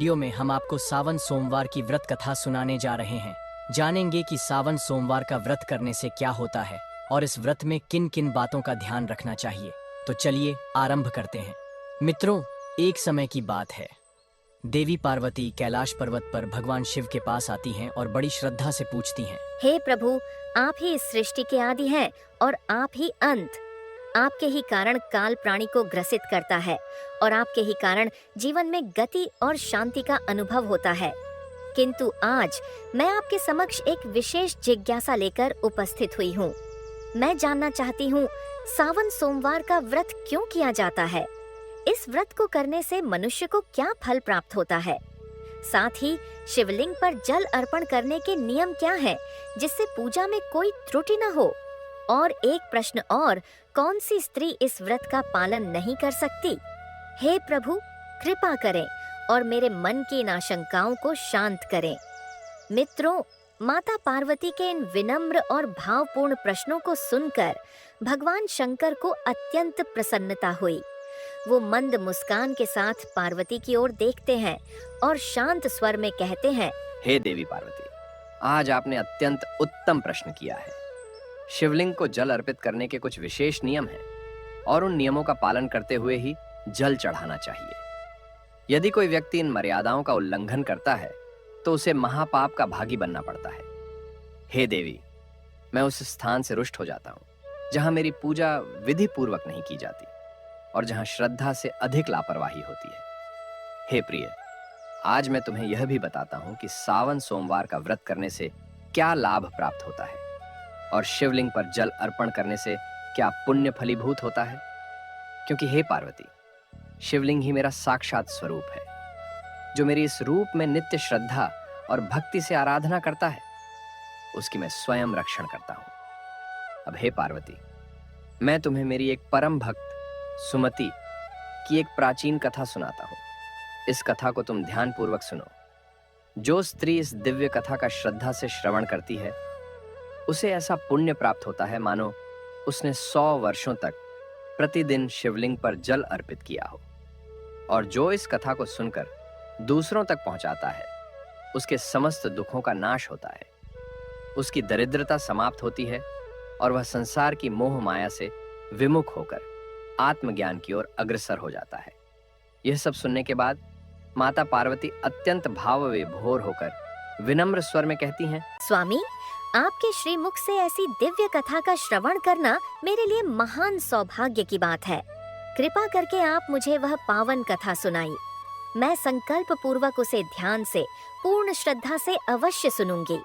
Video में हम आपको सावन सोमवार की व्रत कथा सुनाने जा रहे हैं। जानेंगे कि सावन सोमवार का व्रत करने से क्या होता है और इस व्रत में किन किन बातों का ध्यान रखना चाहिए। तो चलिए आरंभ करते हैं। मित्रों, एक समय की बात है। देवी पार्वती कैलाश पर्वत पर भगवान शिव के पास आती हैं और बड़ी श्रद्धा से पूछती हैं, हे प्रभु, आप ही इस सृष्टि के आदि हैं और आप ही अंत। आपके ही कारण काल प्राणी को ग्रसित करता है और आपके ही कारण जीवन में गति और शांति का अनुभव होता है। किंतु आज मैं आपके समक्ष एक विशेष जिज्ञासा लेकर उपस्थित हुई हूँ। मैं जानना चाहती हूँ, सावन सोमवार का व्रत क्यों किया जाता है? इस व्रत को करने से मनुष्य को क्या फल प्राप्त होता है? साथ ही शिवलिंग पर जल अर्पण करने के नियम क्या हैं, जिससे पूजा में कोई त्रुटि न हो? और एक प्रश्न और, कौन सी स्त्री इस व्रत का पालन नहीं कर सकती? हे प्रभु, कृपा करें और मेरे मन की इन आशंकाओं को शांत करें। मित्रों, माता पार्वती के इन विनम्र और भावपूर्ण प्रश्नों को सुनकर भगवान शंकर को अत्यंत प्रसन्नता हुई। वो मंद मुस्कान के साथ पार्वती की ओर देखते हैं और शांत स्वर में कहते हैं, हे देवी पार्वती, आज आपने अत्यंत उत्तम प्रश्न किया है। शिवलिंग को जल अर्पित करने के कुछ विशेष नियम हैं और उन नियमों का पालन करते हुए ही जल चढ़ाना चाहिए। यदि कोई व्यक्ति इन मर्यादाओं का उल्लंघन करता है तो उसे महापाप का भागी बनना पड़ता है। हे देवी, मैं उस स्थान से रुष्ट हो जाता हूँ जहां मेरी पूजा विधि पूर्वक नहीं की जाती और जहां श्रद्धा से अधिक लापरवाही होती है। हे प्रिय, आज मैं तुम्हें यह भी बताता हूं कि सावन सोमवार का व्रत करने से क्या लाभ प्राप्त होता है और शिवलिंग पर जल अर्पण करने से क्या पुण्य फलीभूत होता है। क्योंकि हे पार्वती, शिवलिंग ही मेरा साक्षात स्वरूप है, जो मेरी इस रूप में नित्य श्रद्धा और भक्ति से आराधना करता है, उसकी मैं स्वयं रक्षण करता हूं। अब हे पार्वती, मैं तुम्हें मेरी एक परम भक्त सुमति की एक प्राचीन कथा सुनाता हूं। इस कथा को तुम ध्यान पूर्वक सुनो। जो स्त्री इस दिव्य कथा का श्रद्धा से श्रवण करती है, उसे ऐसा पुण्य प्राप्त होता है मानो उसने 100 वर्षों तक प्रतिदिन शिवलिंग पर जल अर्पित किया हो। और जो इस कथा को सुनकर दूसरों तक पहुंचाता है, उसके समस्त दुखों का नाश होता है, उसकी दरिद्रता समाप्त होती है और वह संसार की मोह माया से विमुख होकर आत्मज्ञान की ओर अग्रसर हो जाता है। यह सब सुनने के बाद माता पार्वती अत्यंत भाव विभोर होकर विनम्र स्वर में कहती हैं, स्वामी, आपके श्रीमुख से ऐसी दिव्य कथा का श्रवण करना मेरे लिए महान सौभाग्य की बात है। कृपा करके आप मुझे वह पावन कथा सुनाई। मैं संकल्प पूर्वक उसे ध्यान से, पूर्ण श्रद्धा से अवश्य सुनूंगी।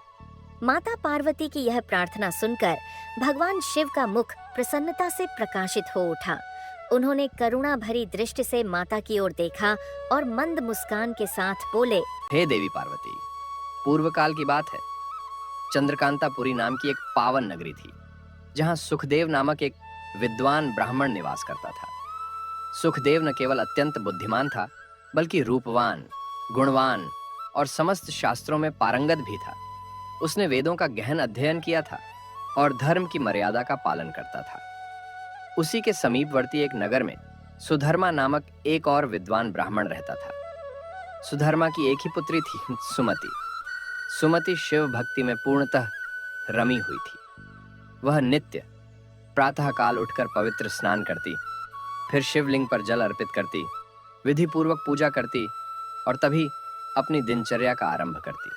माता पार्वती की यह प्रार्थना सुनकर भगवान शिव का मुख प्रसन्नता से प्रकाशित हो उठा। उन्होंने करुणा भरी दृष्टि से माता की ओर देखा और मंद मुस्कान के साथ बोले, हे देवी पार्वती, पूर्व काल की बात है। चंद्रकांतापुरी नाम की एक पावन नगरी थी, जहां सुखदेव नामक एक विद्वान ब्राह्मण निवास करता था। सुखदेव न केवल अत्यंत बुद्धिमान था, बल्कि रूपवान, गुणवान और समस्त शास्त्रों में पारंगत भी था। उसने वेदों का गहन अध्ययन किया था और धर्म की मर्यादा का पालन करता था। उसी के समीपवर्ती एक नगर में सुधर्मा नामक एक और विद्वान ब्राह्मण रहता था। सुधर्मा की एक ही पुत्री थी, सुमति। सुमति शिव भक्ति में पूर्णतः रमी हुई थी। वह नित्य प्रातः काल उठकर पवित्र स्नान करती, फिर शिवलिंग पर जल अर्पित करती, विधि पूर्वक पूजा करती और तभी अपनी दिनचर्या का आरंभ करती।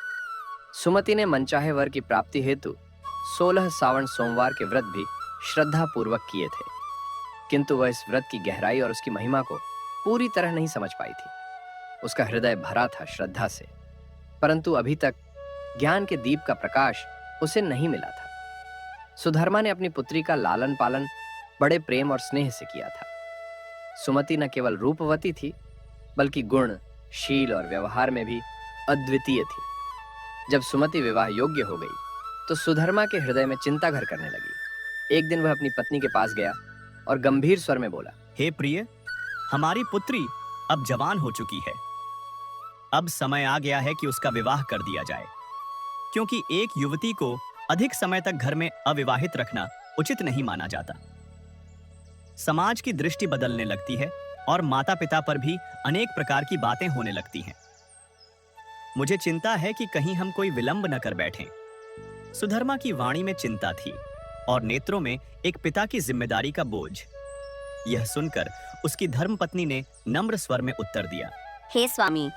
सुमति ने मनचाहे वर की प्राप्ति हेतु 16 सावन सोमवार के व्रत भी श्रद्धा पूर्वक किए थे, किंतु वह इस व्रत की गहराई और उसकी महिमा को पूरी तरह नहीं समझ पाई थी। उसका हृदय भरा था श्रद्धा से, परंतु अभी तक ज्ञान के दीप का प्रकाश उसे नहीं मिला था। सुधर्मा ने अपनी पुत्री का लालन पालन बड़े प्रेम और स्नेह से किया था। सुमति न केवल रूपवती थी, बल्कि गुण, शील और व्यवहार में भी अद्वितीय थी। जब सुमति विवाह योग्य हो गई तो सुधर्मा के हृदय में चिंता घर करने लगी। एक दिन वह अपनी पत्नी के पास गया और गंभीर स्वर में बोला, हे प्रिय, हमारी पुत्री अब जवान हो चुकी है। अब समय आ गया है कि उसका विवाह कर दिया जाए, क्योंकि एक युवती को अधिक समय तक घर में अविवाहित रखना उचित नहीं माना जाता। समाज की दृष्टि बदलने लगती है और माता पिता पर भी अनेक प्रकार की बातें होने लगती हैं। मुझे चिंता है कि कहीं हम कोई विलंब न कर बैठें। सुधर्मा की वाणी में चिंता थी और नेत्रों में एक पिता की जिम्मेदारी का बोझ। यह सुनकर उसकी धर्मपत्नी ने नम्र स्वर में उत्तर दिया, हे स्वामी,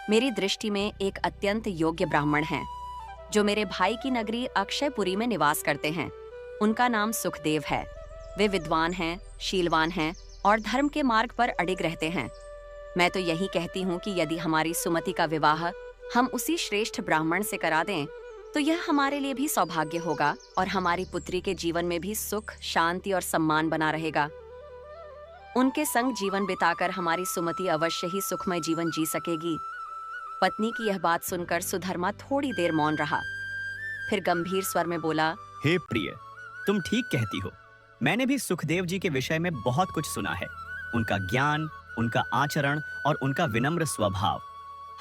मेरी दृष्टि में एक अत्यंत योग्य ब्राह्मण हैं, जो मेरे भाई की नगरी अक्षयपुरी में निवास करते हैं। उनका नाम सुखदेव है। वे विद्वान हैं, शीलवान हैं और धर्म के मार्ग पर अडिग रहते हैं। मैं तो यही कहती हूँ कि यदि हमारी सुमति का विवाह हम उसी श्रेष्ठ ब्राह्मण से करा दें तो यह हमारे लिए भी सौभाग्य होगा और हमारी पुत्री के जीवन में भी सुख, शांति और सम्मान बना रहेगा। उनके संग जीवन बिताकर हमारी सुमति अवश्य ही सुखमय जीवन जी सकेगी। पत्नी की यह बात सुनकर सुधर्मा थोड़ी देर मौन रहा, फिर गंभीर स्वर में बोला, हे प्रिय, तुम ठीक कहती हो। मैंने भी सुखदेव जी के विषय में बहुत कुछ सुना है। उनका ज्ञान, उनका आचरण और उनका विनम्र स्वभाव।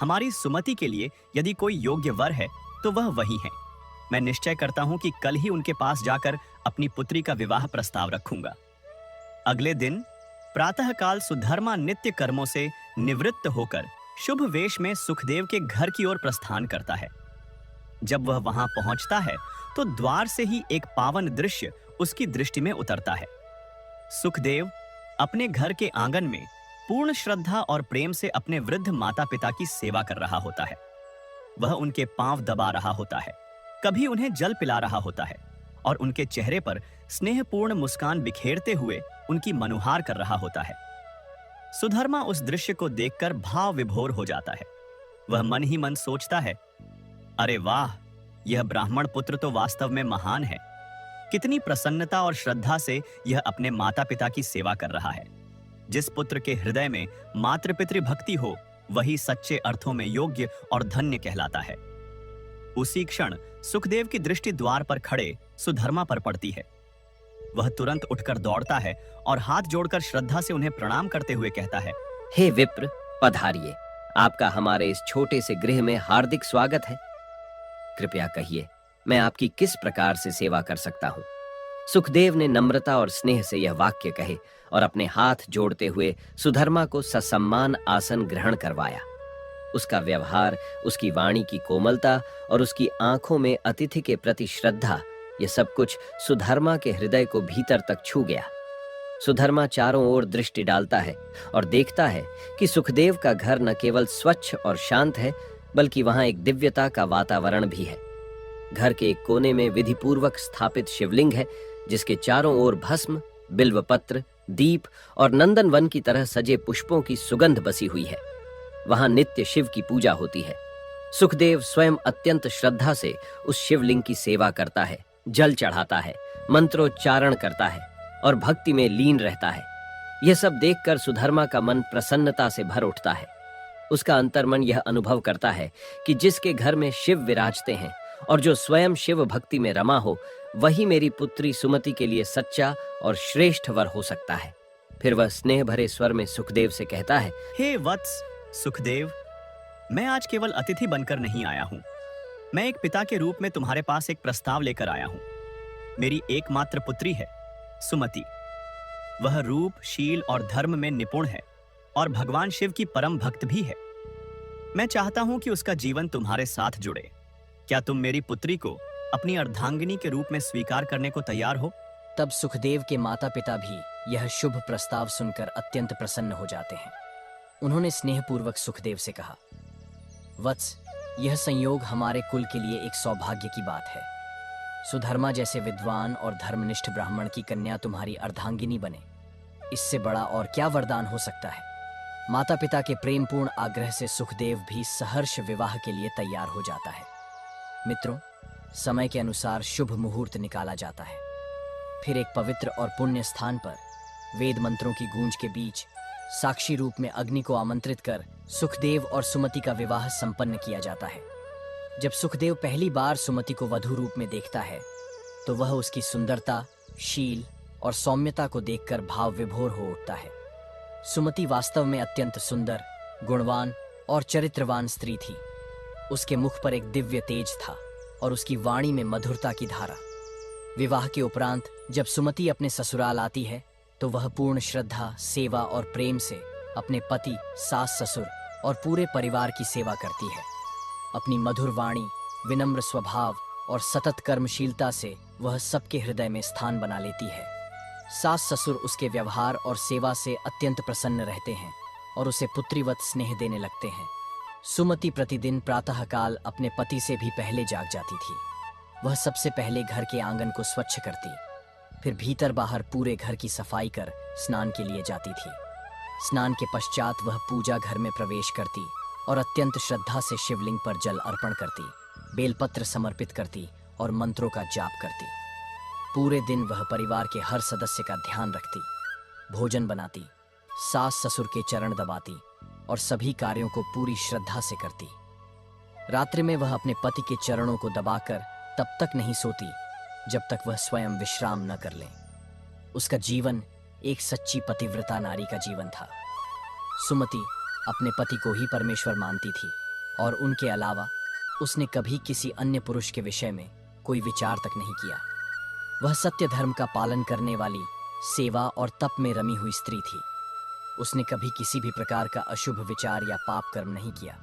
हमारी सुमति के लिए यदि कोई योग्य वर है तो वह वही है। मैं निश्चय करता हूं कि कल ही उनके पास जाकर अपनी पुत्री का विवाह प्रस्ताव रखूंगा। अगले दिन प्रातःकाल सुधर्मा नित्य कर्मों से निवृत्त होकर शुभ वेश में सुखदेव के घर की ओर प्रस्थान करता है। जब वह वहां पहुंचता है तो द्वार से ही एक पावन दृश्य उसकी दृष्टि में उतरता है। सुखदेव अपने घर के आंगन में पूर्ण श्रद्धा और प्रेम से अपने वृद्ध माता पिता की सेवा कर रहा होता है। वह उनके पांव दबा रहा होता है, कभी उन्हें जल पिला रहा होता है और उनके चेहरे पर स्नेहपूर्ण मुस्कान बिखेरते हुए उनकी मनुहार कर रहा होता है। सुधर्मा उस दृश्य को देखकर भाव विभोर हो जाता है। वह मन ही मन सोचता है, अरे वाह, यह ब्राह्मण पुत्र तो वास्तव में महान है। कितनी प्रसन्नता और श्रद्धा से यह अपने माता पिता की सेवा कर रहा है। जिस पुत्र के हृदय में मातृपितृ भक्ति हो वही सच्चे अर्थों में योग्य और धन्य कहलाता है। उसी क्षण सुखदेव की दृष्टि द्वार पर खड़े सुधर्मा पर पड़ती है। वह तुरंत उठकर दौड़ता है और हाथ जोड़कर श्रद्धा से उन्हें प्रणाम करते हुए कहता है, हे विप्र, पधारिए। आपका हमारे इस छोटे से गृह में हार्दिक स्वागत है। कृपया कहिए, मैं आपकी किस प्रकार से सेवा कर सकता हूँ? सुखदेव ने नम्रता और स्नेह से यह वाक्य कहे और अपने हाथ जोड़ते हुए सुधर्मा को ससम्मान आसन ग्रहण करवाया। उसका व्यवहार, उसकी वाणी की कोमलता और उसकी आंखों में अतिथि के प्रति श्रद्धा, यह सब कुछ सुधर्मा के हृदय को भीतर तक छू गया। सुधर्मा चारों ओर दृष्टि डालता है और देखता है कि सुखदेव का घर न केवल स्वच्छ और शांत है, बल्कि वहां एक दिव्यता का वातावरण भी है। घर के एक कोने में विधिपूर्वक स्थापित शिवलिंग है, जिसके चारों ओर भस्म, बिल्वपत्र, दीप और नंदनवन की तरह सजे पुष्पों की सुगंध बसी हुई है। वहां नित्य शिव की पूजा होती है। सुखदेव स्वयं अत्यंत श्रद्धा से उस शिवलिंग की सेवा करता है, जल चढ़ाता है, मंत्रोच्चारण करता है और भक्ति में लीन रहता है। यह सब देखकर सुधर्मा का मन प्रसन्नता से भर उठता है। उसका अंतर्मन यह अनुभव करता है कि जिसके घर में शिव विराजते हैं और जो स्वयं शिव भक्ति में रमा हो, वही मेरी पुत्री सुमति के लिए सच्चा और श्रेष्ठ वर हो सकता है। फिर वह स्नेह भरे स्वर में सुखदेव से कहता है, हे वत्स सुखदेव, मैं आज केवल अतिथि बनकर नहीं आया हूँ। मैं एक पिता के रूप में तुम्हारे पास एक प्रस्ताव लेकर आया हूँ। मेरी एकमात्र पुत्री है सुमति। वह रूप, शील और धर्म में निपुण है और भगवान शिव की परम भक्त भी है। मैं चाहता हूँ कि उसका जीवन तुम्हारे साथ जुड़े। क्या तुम मेरी पुत्री को अपनी अर्धांगिनी के रूप में स्वीकार करने को तैयार हो? तब सुखदेव के माता पिता भी यह शुभ प्रस्ताव सुनकर अत्यंत प्रसन्न हो जाते हैं। उन्होंने स्नेहपूर्वक सुखदेव से कहा, वत्स, यह संयोग हमारे कुल के लिए एक सौभाग्य की बात है। सुधर्मा जैसे विद्वान और धर्मनिष्ठ ब्राह्मण की कन्या तुम्हारी अर्धांगिनी बने, इससे बड़ा और क्या वरदान हो सकता है। माता पिता के प्रेमपूर्ण आग्रह से सुखदेव भी सहर्ष विवाह के लिए तैयार हो जाता है। मित्रों, समय के अनुसार शुभ मुहूर्त निकाला जाता है। फिर एक पवित्र और पुण्य स्थान पर वेद मंत्रों की गूंज के बीच साक्षी रूप में अग्नि को आमंत्रित कर सुखदेव और सुमति का विवाह संपन्न किया जाता है। जब सुखदेव पहली बार सुमति को वधू रूप में देखता है तो वह उसकी सुंदरता, शील और सौम्यता को देखकर भाव विभोर हो उठता है। सुमति वास्तव में अत्यंत सुंदर, गुणवान और चरित्रवान स्त्री थी। उसके मुख पर एक दिव्य तेज था और उसकी वाणी में मधुरता की धारा। विवाह के उपरांत जब सुमति अपने ससुराल आती है तो वह पूर्ण श्रद्धा, सेवा और प्रेम से अपने पति, सास ससुर और पूरे परिवार की सेवा करती है। अपनी मधुर वाणी, विनम्र स्वभाव और सतत कर्मशीलता से वह सबके हृदय में स्थान बना लेती है। सास ससुर उसके व्यवहार और सेवा से अत्यंत प्रसन्न रहते हैं और उसे पुत्रीवत स्नेह देने लगते हैं। सुमति प्रतिदिन प्रातःकाल अपने पति से भी पहले जाग जाती थी। वह सबसे पहले घर के आंगन को स्वच्छ करती, फिर भीतर बाहर पूरे घर की सफाई कर स्नान के लिए जाती थी। स्नान के पश्चात वह पूजा घर में प्रवेश करती और अत्यंत श्रद्धा से शिवलिंग पर जल अर्पण करती, बेलपत्र समर्पित करती और मंत्रों का जाप करती। पूरे दिन वह परिवार के हर सदस्य का ध्यान रखती, भोजन बनाती, सास ससुर के चरण दबाती और सभी कार्यों को पूरी श्रद्धा से करती। रात्रि में वह अपने पति के चरणों को दबाकर तब तक नहीं सोती जब तक वह स्वयं विश्राम न कर ले। उसका जीवन एक सच्ची पतिव्रता नारी का जीवन था। सुमति अपने पति को ही परमेश्वर मानती थी और उनके अलावा उसने कभी किसी अन्य पुरुष के विषय में कोई विचार तक नहीं किया। वह सत्य धर्म का पालन करने वाली, सेवा और तप में रमी हुई स्त्री थी। उसने कभी किसी भी प्रकार का अशुभ विचार या पाप कर्म नहीं किया।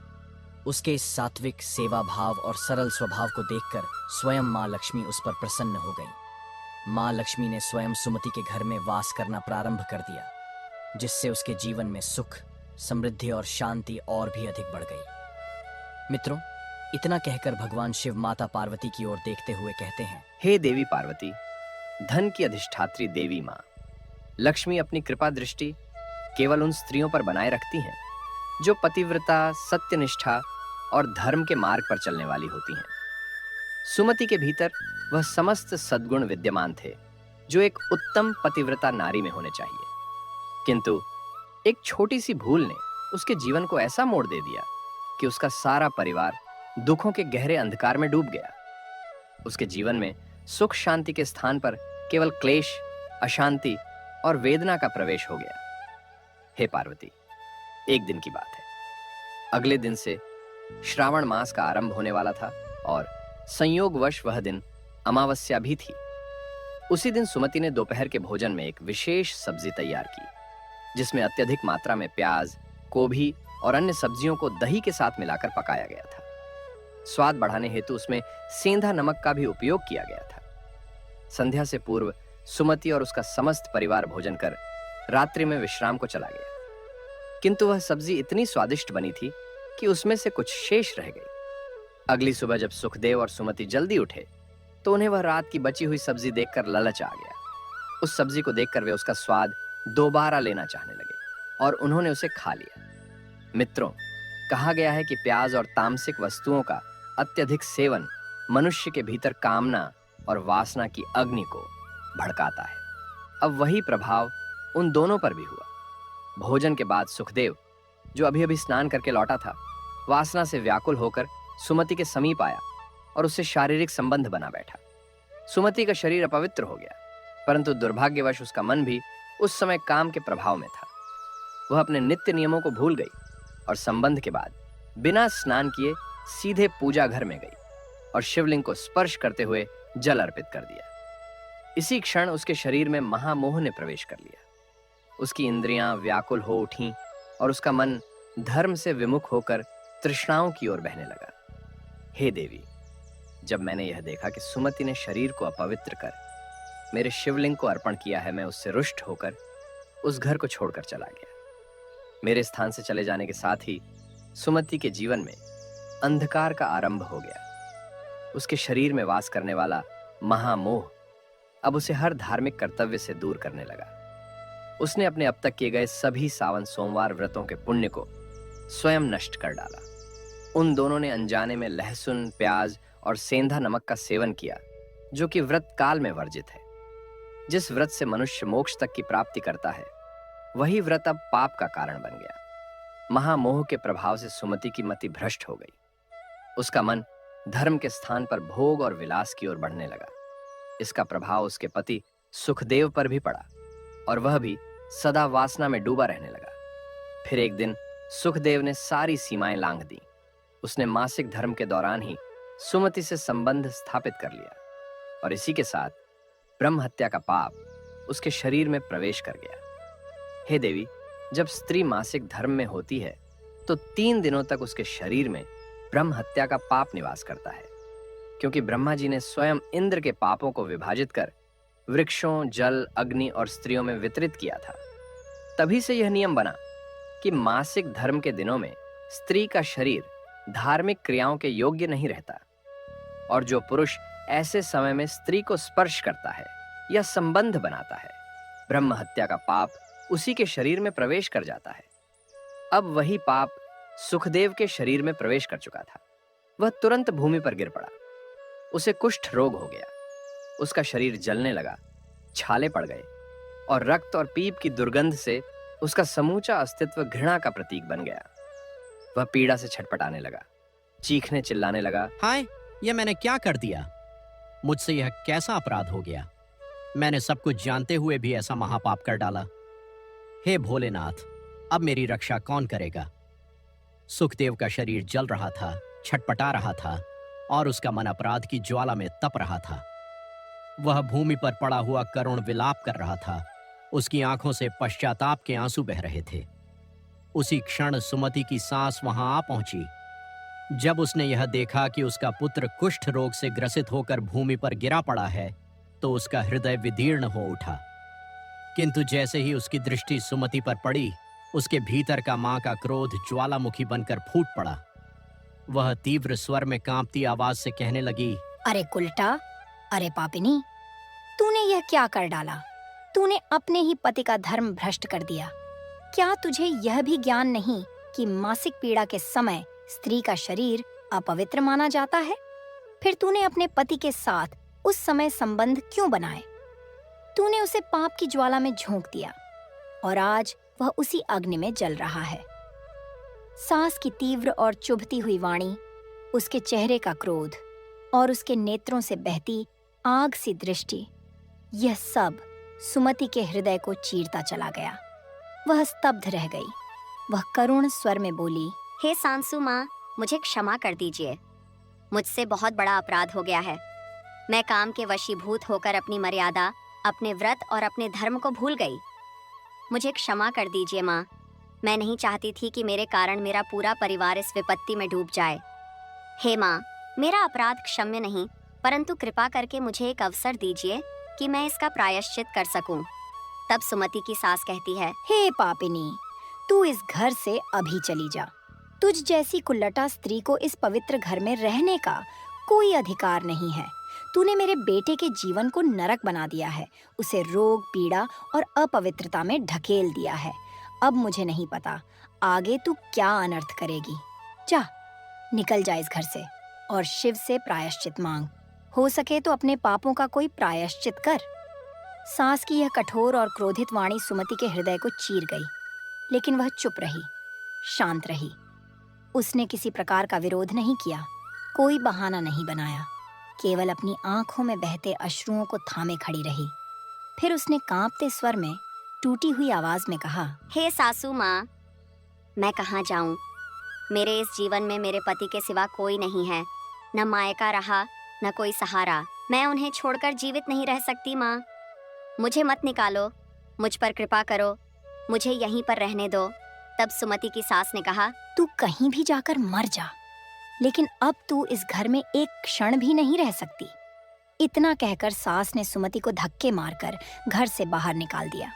उसके इस सात्विक, सेवा भाव और सरल स्वभाव को देखकर स्वयं माँ लक्ष्मी उस पर प्रसन्न हो गई। माँ लक्ष्मी ने स्वयं सुमति के घर में वास करना प्रारंभ कर दिया, जिससे उसके जीवन में सुख, समृद्धि और शांति और भी अधिक बढ़ गई। मित्रों, इतना कहकर भगवान शिव माता पार्वती की ओर देखते हुए कहते हैं, हे देवी पार्वती, धन की अधिष्ठात्री देवी माँ लक्ष्मी अपनी कृपा दृष्टि केवल उन स्त्रियों पर बनाए रखती हैं जो पतिव्रता, सत्यनिष्ठा और धर्म के मार्ग पर चलने वाली होती हैं। सुमति के भीतर वह समस्त सद्गुण विद्यमान थे जो एक उत्तम पतिव्रता नारी में होने चाहिए, किंतु एक छोटी सी भूल ने उसके जीवन को ऐसा मोड़ दे दिया कि उसका सारा परिवार दुखों के गहरे अंधकार में डूब गया। उसके जीवन में सुख शांति के स्थान पर केवल क्लेश, अशांति और वेदना का प्रवेश हो गया। हे पार्वती, एक दिन की बात है। अगले दिन से श्रावण मास का आरंभ होने वाला था और संयोगवश वह दिन अमावस्या भी थी। उसी दिन सुमति ने दोपहर के भोजन में एक विशेष सब्जी तैयार की, जिसमें अत्यधिक मात्रा में प्याज, गोभी और अन्य सब्जियों को दही के साथ मिलाकर पकाया गया था। स्वाद बढ़ाने हेतु उसमें सेंधा नमक का भी उपयोग किया गया था। संध्या से पूर्व सुमति और उसका समस्त परिवार भोजन कर रात्रि में विश्राम को चला गया, किंतु वह सब्जी इतनी स्वादिष्ट बनी थी कि उसमें से कुछ शेष रह गई। अगली सुबह जब सुखदेव और सुमति जल्दी उठे तो उन्हें वह रात की बची हुई सब्जी देखकर लालच आ गया। उस सब्जी को देखकर वे उसका स्वाद दोबारा लेना चाहने लगे और उन्होंने उसे खा लिया। मित्रों, कहा गया है कि प्याज और तामसिक वस्तुओं का अत्यधिक सेवन मनुष्य के भीतर कामना और वासना की अग्नि को भड़काता है। अब वही प्रभाव उन दोनों पर भी हुआ। भोजन के बाद सुखदेव, जो अभी अभी स्नान करके लौटा था, वासना से व्याकुल होकर सुमति के समीप आया और उससे शारीरिक संबंध बना बैठा। सुमति का शरीर अपवित्र हो गया, परंतु दुर्भाग्यवश उसका मन भी उस समय काम के प्रभाव में था। वह अपने नित्य नियमों को भूल गई और संबंध के बाद बिना स्नान किए सीधे पूजा घर में गई और शिवलिंग को स्पर्श करते हुए जल अर्पित कर दिया। इसी क्षण उसके शरीर में महामोह ने प्रवेश कर लिया। उसकी इंद्रियां व्याकुल हो उठीं और उसका मन धर्म से विमुख होकर तृष्णाओं की ओर बहने लगा। हे देवी, जब मैंने यह देखा कि सुमति ने शरीर को अपवित्र कर मेरे शिवलिंग को अर्पण किया है, मैं उससे रुष्ट होकर उस घर को छोड़कर चला गया। मेरे स्थान से चले जाने के साथ ही सुमति के जीवन में अंधकार का आरंभ हो गया। उसके शरीर में वास करने वाला महामोह अब उसे हर धार्मिक कर्तव्य से दूर करने लगा। उसने अपने अब तक किए गए सभी सावन सोमवार व्रतों के पुण्य को स्वयं नष्ट कर डाला। उन दोनों ने अनजाने में लहसुन, प्याज और सेंधा नमक का सेवन किया, जो कि व्रत काल में वर्जित है। जिस व्रत से मनुष्य मोक्ष तक की प्राप्ति करता है, वही व्रत अब पाप का कारण बन गया। महामोह के प्रभाव से सुमति की मति भ्रष्ट हो गई। उसका मन धर्म के स्थान पर भोग और विलास की ओर बढ़ने लगा। इसका प्रभाव उसके पति सुखदेव पर भी पड़ा और वह भी सदा वासना में डूबा रहने लगा। फिर एक दिन सुखदेव ने सारी सीमाएं लांघ दी। उसने मासिक धर्म के दौरान ही सुमति से संबंध स्थापित कर लिया और इसी के साथ ब्रह्म हत्या का पाप उसके शरीर में प्रवेश कर गया। हे देवी, जब स्त्री मासिक धर्म में होती है तो 3 दिनों तक उसके शरीर में ब्रह्म हत्या का पाप निवास करता है, क्योंकि ब्रह्मा जी ने स्वयं इंद्र के पापों को विभाजित कर वृक्षों, जल, अग्नि और स्त्रियों में वितरित किया था। तभी से यह नियम बना कि मासिक धर्म के दिनों में स्त्री का शरीर धार्मिक क्रियाओं के योग्य नहीं रहता, और जो पुरुष ऐसे समय में स्त्री को स्पर्श करता है या संबंध बनाता है, ब्रह्म हत्या का पाप उसी के शरीर में प्रवेश कर जाता है। अब वही पाप सुखदेव के शरीर में प्रवेश कर चुका था। वह तुरंत भूमि पर गिर पड़ा। उसे कुष्ठ रोग हो गया। उसका शरीर जलने लगा, छाले पड़ गए और रक्त और पीप की दुर्गंध से उसका समूचा अस्तित्व घृणा का प्रतीक बन गया। वह पीड़ा से छटपटाने लगा, चीखने चिल्लाने लगा, हाय, यह मैंने क्या कर दिया? मुझसे यह कैसा अपराध हो गया? मैंने सब कुछ जानते हुए भी ऐसा महापाप कर डाला। हे भोलेनाथ, अब मेरी रक्षा कौन करेगा? सुखदेव का शरीर जल रहा था, छटपटा रहा था और उसका मन अपराध की ज्वाला में तप रहा था। वह भूमि पर पड़ा हुआ करुण विलाप कर रहा था। उसकी आंखों से पश्चाताप के आंसू बह रहे थे। उसी क्षण सुमति की सांस वहां आ पहुंची। जब उसने यह देखा कि उसका पुत्र कुष्ठ रोग से ग्रसित होकर भूमि पर गिरा पड़ा है, तो उसका हृदय विदीर्ण हो उठा। किंतु जैसे ही उसकी दृष्टि सुमति पर पड़ी, उसके भीतर का मां का क्रोध ज्वालामुखी बनकर फूट पड़ा। वह तीव्र स्वर में कांपती आवाज से कहने लगी, अरे कुलटा, अरे पापिनी, तूने यह क्या कर डाला? तूने अपने ही पति का धर्म भ्रष्ट कर दिया। क्या तुझे यह भी ज्ञान नहीं कि मासिक पीड़ा के समय स्त्री का शरीर अपवित्र माना जाता है? फिर तूने अपने पति के साथ उस समय संबंध क्यों बनाए? तूने उसे पाप की ज्वाला में झोंक दिया और आज वह उसी अग्नि में जल रहा है। सास की तीव्र और चुभती हुई वाणी, उसके चेहरे का क्रोध और उसके नेत्रों से बहती आग सी दृष्टि, यह सब सुमति के हृदय को चीरता चला गया। वह स्तब्ध रह गई। वह करुण स्वर में बोली, हे सांसू माँ, मुझे क्षमा कर दीजिए। मुझसे बहुत बड़ा अपराध हो गया है। मैं काम के वशीभूत होकर अपनी मर्यादा, अपने व्रत और अपने धर्म को भूल गई। मुझे क्षमा कर दीजिए माँ। मैं नहीं चाहती थी कि मेरे कारण मेरा पूरा परिवार इस विपत्ति में डूब जाए। हे माँ, मेरा अपराध क्षम्य नहीं, परंतु कृपा करके मुझे एक अवसर दीजिए कि मैं इसका प्रायश्चित कर सकूं। तब सुमति की सास कहती है, हे पापिनी, तू इस घर से अभी चली जा। तुझ जैसी कुल्लटा स्त्री को इस पवित्र घर में रहने का कोई अधिकार नहीं है। तूने मेरे बेटे के जीवन को नरक बना दिया है, उसे रोग, पीड़ा और अपवित्रता में ढकेल दिया है। अब मुझे नहीं पता आगे तू क्या अनर्थ करेगी। जा, निकल जा इस घर से और शिव से प्रायश्चित मांग। हो सके तो अपने पापों का कोई प्रायश्चित कर। सास की यह कठोर और क्रोधित वाणी सुमति के हृदय को चीर गई, लेकिन वह चुप रही, शांत रही। उसने किसी प्रकार का विरोध नहीं किया, कोई बहाना नहीं बनाया, केवल अपनी आंखों में बहते अश्रुओं को थामे खड़ी रही। फिर उसने कांपते स्वर में टूटी हुई आवाज में कहा, हे सासू माँ, मैं कहाँ जाऊं? मेरे इस जीवन में मेरे पति के सिवा कोई नहीं है। न मायका रहा, न कोई सहारा। मैं उन्हें छोड़कर जीवित नहीं रह सकती माँ। मुझे मत निकालो, मुझ पर कृपा करो, मुझे यहीं पर रहने दो। तब सुमति की सास ने कहा, तू कहीं भी जाकर मर जा, लेकिन अब तू इस घर में एक क्षण भी नहीं रह सकती। इतना कहकर सास ने सुमति को धक्के मारकर घर से बाहर निकाल दिया।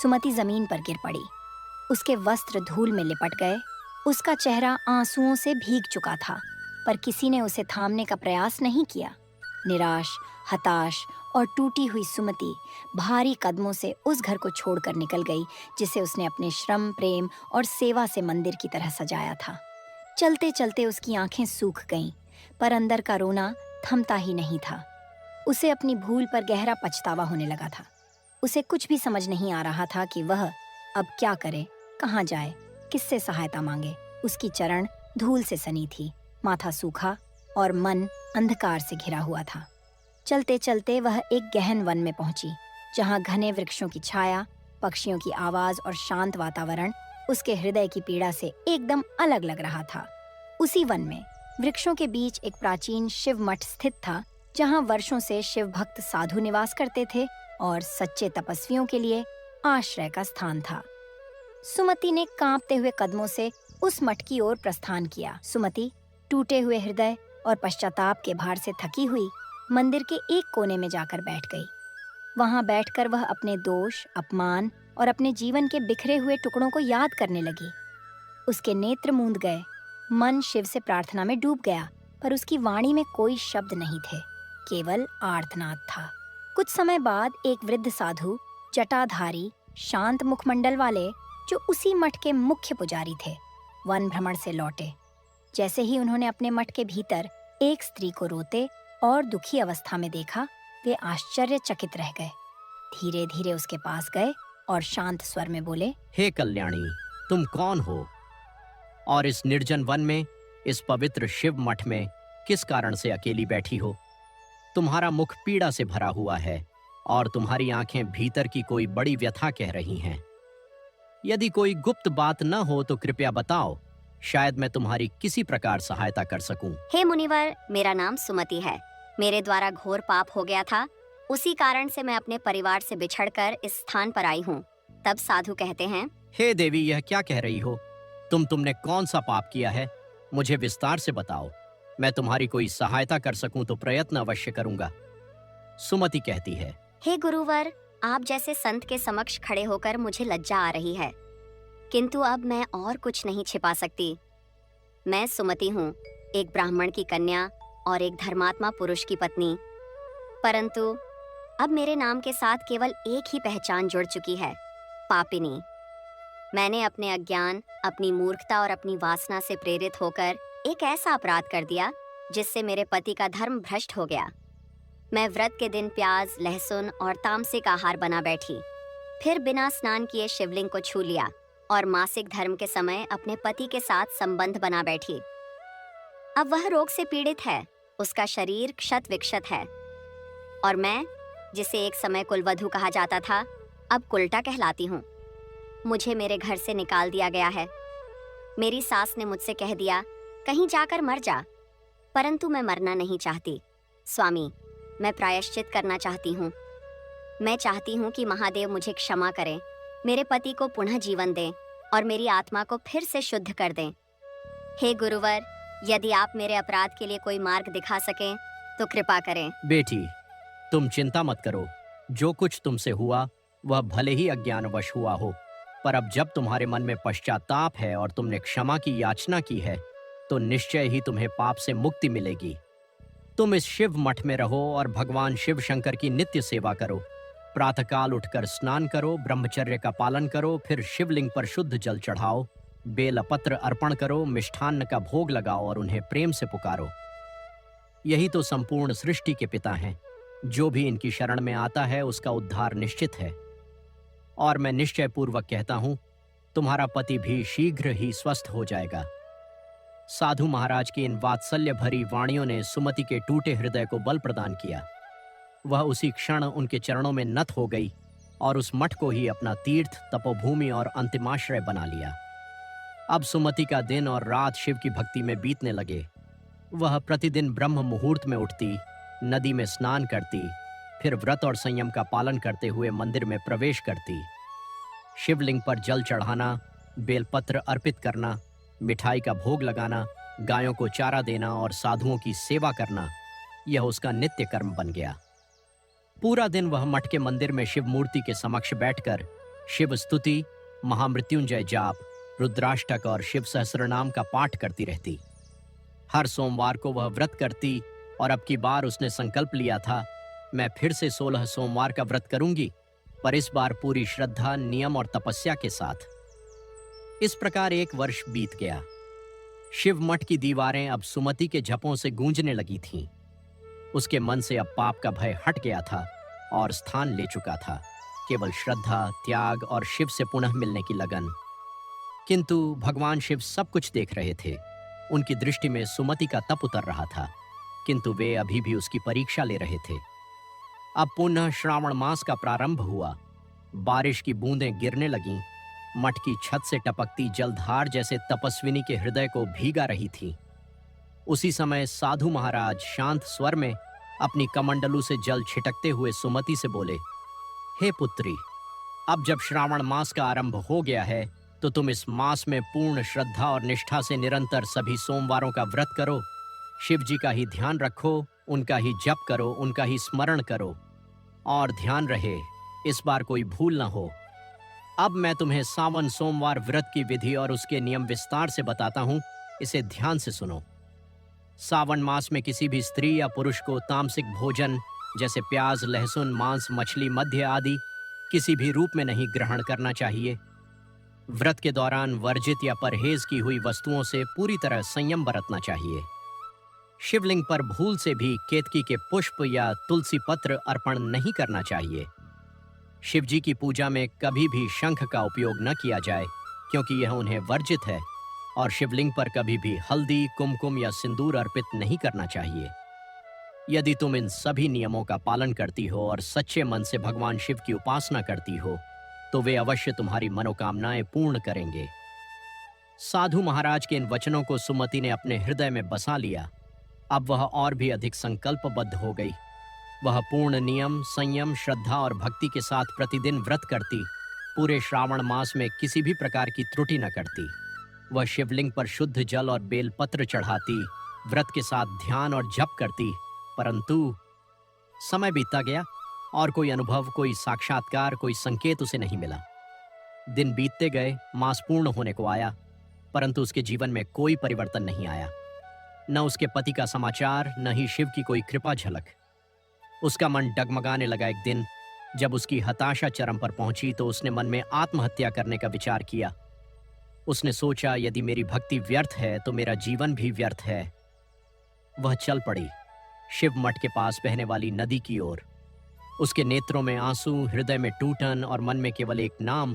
सुमति जमीन पर गिर पड़ी। उसके वस्त्र धूल में लिपट गए। उसका चेहरा आंसुओं से भीग चुका था, पर किसी ने उसे थामने का प्रयास नहीं किया। निराश, हताश और टूटी हुई सुमति भारी कदमों से उस घर को छोड़कर निकल गई जिसे उसने अपने श्रम, प्रेम और सेवा से मंदिर की तरह सजाया था। चलते चलते उसकी आंखें सूख गईं, पर अंदर का रोना थमता ही नहीं था। उसे अपनी भूल पर गहरा पछतावा होने लगा था। उसे कुछ भी समझ नहीं आ रहा था कि वह अब क्या करे, कहाँ जाए, किससे सहायता मांगे। उसकी चरण धूल से सनी थी, माथा सूखा और मन अंधकार से घिरा हुआ था। चलते चलते वह एक गहन वन में पहुंची, जहां घने वृक्षों की छाया, पक्षियों की आवाज और शांत वातावरण उसके हृदय की पीड़ा से एकदम अलग लग रहा था। उसी वन में वृक्षों के बीच एक प्राचीन शिव मठ स्थित था, जहां वर्षों से शिव भक्त साधु निवास करते थे और सच्चे तपस्वियों के लिए आश्रय का स्थान था। सुमति ने कांपते हुए कदमों से उस मठ की ओर प्रस्थान किया। सुमति, टूटे हुए हृदय और पश्चाताप के भार से थकी हुई मंदिर के एक कोने में जाकर बैठ गई। वहां बैठकर वह अपने दोष, अपमान और अपने जीवन के बिखरे हुए टुकड़ों को याद करने लगी। उसके नेत्र मूंद गए, मन शिव से प्रार्थना में डूब गया, पर उसकी वाणी में कोई शब्द नहीं थे, केवल आर्तनाद था। कुछ समय बाद एक वृद्ध साधु, जटाधारी, शांत मुखमंडल वाले, जो उसी मठ के मुख्य पुजारी थे, वन भ्रमण से लौटे। जैसे ही उन्होंने अपने मठ के भीतर एक स्त्री को रोते और दुखी अवस्था में देखा, वे आश्चर्यचकित रह गए। धीरे धीरे उसके पास गए और शांत स्वर में बोले, हे कल्याणी, तुम कौन हो और इस निर्जन वन में, इस पवित्र शिव मठ में किस कारण से अकेली बैठी हो? तुम्हारा मुख पीड़ा से भरा हुआ है और तुम्हारी आंखें भीतर की कोई बड़ी व्यथा कह रही हैं। यदि कोई गुप्त बात न हो तो कृपया बताओ, शायद मैं तुम्हारी किसी प्रकार सहायता कर सकूं। हे मुनिवर, मेरा नाम सुमति है। मेरे द्वारा घोर पाप हो गया था, उसी कारण से मैं अपने परिवार से बिछड़कर इस स्थान पर आई हूँ। तब साधु कहते हैं, हे देवी, यह क्या कह रही हो? तुमने कौन सा पाप किया है? मुझे विस्तार से बताओ। मैं तुम्हारी कोई सहायता कर सकूं तो प्रयत्न अवश्य करूंगा। सुमति कहती है, हे गुरुवर, आप जैसे संत के समक्ष खड़े होकर मुझे लज्जा आ रही है, किंतु अब मैं और कुछ नहीं छिपा सकती। मैं सुमति हूँ, एक ब्राह्मण की कन्या और एक धर्मात्मा पुरुष की पत्नी। परंतु अब मेरे नाम के साथ केवल एक ही पहचान जुड़ चुकी है, पापिनी। मैंने अपने अज्ञान, अपनी मूर्खता और अपनी वासना से प्रेरित होकर एक ऐसा अपराध कर दिया जिससे मेरे पति का धर्म भ्रष्ट हो गया। मैं व्रत के दिन प्याज, लहसुन और तामसिक आहार बना बैठी, फिर बिना स्नान किए शिवलिंग को छू लिया और मासिक धर्म के समय अपने पति के साथ संबंध बना बैठी। अब वह रोग से पीड़ित है, उसका शरीर क्षत विक्षत है और मैं, जिसे एक समय कुलवधू कहा जाता था, अब कुलटा कहलाती हूँ। मुझे मेरे घर से निकाल दिया गया है। मेरी सास ने मुझसे कह दिया, कहीं जाकर मर जा, परंतु मैं मरना नहीं चाहती। स्वामी, मैं प्रायश्चित करना चाहती हूँ। मैं चाहती हूँ कि महादेव मुझे क्षमा करें, मेरे पति को पुनः जीवन दें और मेरी आत्मा को फिर से शुद्ध कर दें। हे गुरुवर, यदि आप मेरे अपराध के लिए कोई मार्ग दिखा सकें तो कृपा करें। बेटी, तुम चिंता मत करो। जो कुछ तुमसे हुआ वह भले ही अज्ञानवश हुआ हो, पर अब जब तुम्हारे मन में पश्चाताप है और तुमने क्षमा की याचना की है, तो निश्चय ही तुम्हें पाप से मुक्ति मिलेगी। तुम इस शिव मठ में रहो और भगवान शिव शंकर की नित्य सेवा करो। प्रातःकाल उठकर स्नान करो, ब्रह्मचर्य का पालन करो, फिर शिवलिंग पर शुद्ध जल चढ़ाओ, बेलपत्र अर्पण करो, मिष्ठान्न का भोग लगाओ और उन्हें प्रेम से पुकारो। यही तो संपूर्ण सृष्टि के पिता हैं। जो भी इनकी शरण में आता है उसका उद्धार निश्चित है। और मैं निश्चय पूर्वक कहता हूं, तुम्हारा पति भी शीघ्र ही स्वस्थ हो जाएगा। साधु महाराज की इन वात्सल्य भरी वाणियों ने सुमति के टूटे हृदय को बल प्रदान किया। वह उसी क्षण उनके चरणों में नत हो गई और उस मठ को ही अपना तीर्थ, तपोभूमि और अंतिमाश्रय बना लिया। अब सुमति का दिन और रात शिव की भक्ति में बीतने लगे। वह प्रतिदिन ब्रह्म मुहूर्त में उठती, नदी में स्नान करती, फिर व्रत और संयम का पालन करते हुए मंदिर में प्रवेश करती। शिवलिंग पर जल चढ़ाना, बेलपत्र अर्पित करना, मिठाई का भोग लगाना, गायों को चारा देना और साधुओं की सेवा करना, यह उसका नित्य कर्म बन गया। पूरा दिन वह मठ के मंदिर में शिव मूर्ति के समक्ष बैठकर शिव स्तुति, महामृत्युंजय जाप, रुद्राष्टक और शिव सहस्रनाम का पाठ करती रहती। हर सोमवार को वह व्रत करती और अब की बार उसने संकल्प लिया था, मैं फिर से 16 सोमवार का व्रत करूंगी, पर इस बार पूरी श्रद्धा, नियम और तपस्या के साथ। इस प्रकार 1 वर्ष बीत गया। शिव मठ की दीवारें अब सुमति के जपों से गूंजने लगी थीं। उसके मन से अब पाप का भय हट गया था और स्थान ले चुका था केवल श्रद्धा, त्याग और शिव से पुनः मिलने की लगन। किंतु भगवान शिव सब कुछ देख रहे थे। उनकी दृष्टि में सुमति का तप उतर रहा था, किंतु वे अभी भी उसकी परीक्षा ले रहे थे। अब पुनः श्रावण मास का प्रारंभ हुआ। बारिश की बूंदें गिरने लगीं। मठ की छत से टपकती जलधार जैसे तपस्विनी के हृदय को भीगा रही थी। उसी समय साधु महाराज शांत स्वर में अपनी कमंडलू से जल छिटकते हुए सुमति से बोले, हे पुत्री, अब जब श्रावण मास का आरंभ हो गया है तो तुम इस मास में पूर्ण श्रद्धा और निष्ठा से निरंतर सभी सोमवारों का व्रत करो, शिव जी का ही ध्यान रखो, उनका ही जप करो, उनका ही स्मरण करो, और ध्यान रहे इस बार कोई भूल न हो। अब मैं तुम्हें सावन सोमवार व्रत की विधि और उसके नियम विस्तार से बताता हूं, इसे ध्यान से सुनो। सावन मास में किसी भी स्त्री या पुरुष को तामसिक भोजन जैसे प्याज, लहसुन, मांस, मछली, मद्य आदि किसी भी रूप में नहीं ग्रहण करना चाहिए। व्रत के दौरान वर्जित या परहेज की हुई वस्तुओं से पूरी तरह संयम बरतना चाहिए। शिवलिंग पर भूल से भी केतकी के पुष्प या तुलसी पत्र अर्पण नहीं करना चाहिए। शिव जी की पूजा में कभी भी शंख का उपयोग न किया जाए, क्योंकि यह उन्हें वर्जित है, और शिवलिंग पर कभी भी हल्दी, कुमकुम या सिंदूर अर्पित नहीं करना चाहिए। यदि तुम इन सभी नियमों का पालन करती हो और सच्चे मन से भगवान शिव की उपासना करती हो, तो वे अवश्य तुम्हारी मनोकामनाएं पूर्ण करेंगे। साधु महाराज के इन वचनों को सुमति ने अपने हृदय में बसा लिया। अब वह और भी अधिक संकल्पबद्ध हो गई। वह पूर्ण नियम, संयम, श्रद्धा और भक्ति के साथ प्रतिदिन व्रत करती, पूरे श्रावण मास में किसी भी प्रकार की त्रुटि न करती। वह शिवलिंग पर शुद्ध जल और बेलपत्र चढ़ाती, व्रत के साथ ध्यान और जप करती, परंतु समय बीतता गया और कोई अनुभव, कोई साक्षात्कार, कोई संकेत उसे नहीं मिला। दिन बीतते गए, मास पूर्ण होने को आया, परंतु उसके जीवन में कोई परिवर्तन नहीं आया। न उसके पति का समाचार, न ही शिव की कोई कृपा झलक। उसका मन डगमगाने लगा। एक दिन जब उसकी हताशा चरम पर पहुंची तो उसने मन में आत्महत्या करने का विचार किया। उसने सोचा, यदि मेरी भक्ति व्यर्थ है तो मेरा जीवन भी व्यर्थ है। वह चल पड़ी शिव मठ के पास बहने वाली नदी की ओर। उसके नेत्रों में आंसू, हृदय में टूटन और मन में केवल एक नाम,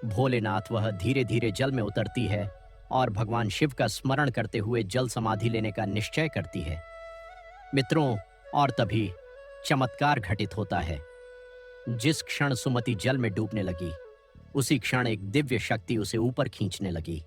भोलेनाथ। वह धीरे धीरे जल में उतरती है और भगवान शिव का स्मरण करते हुए जल समाधि लेने का निश्चय करती है। मित्रों, और तभी चमत्कार घटित होता है। जिस क्षण सुमति जल में डूबने लगी, उसी क्षण एक दिव्य शक्ति उसे ऊपर खींचने लगी।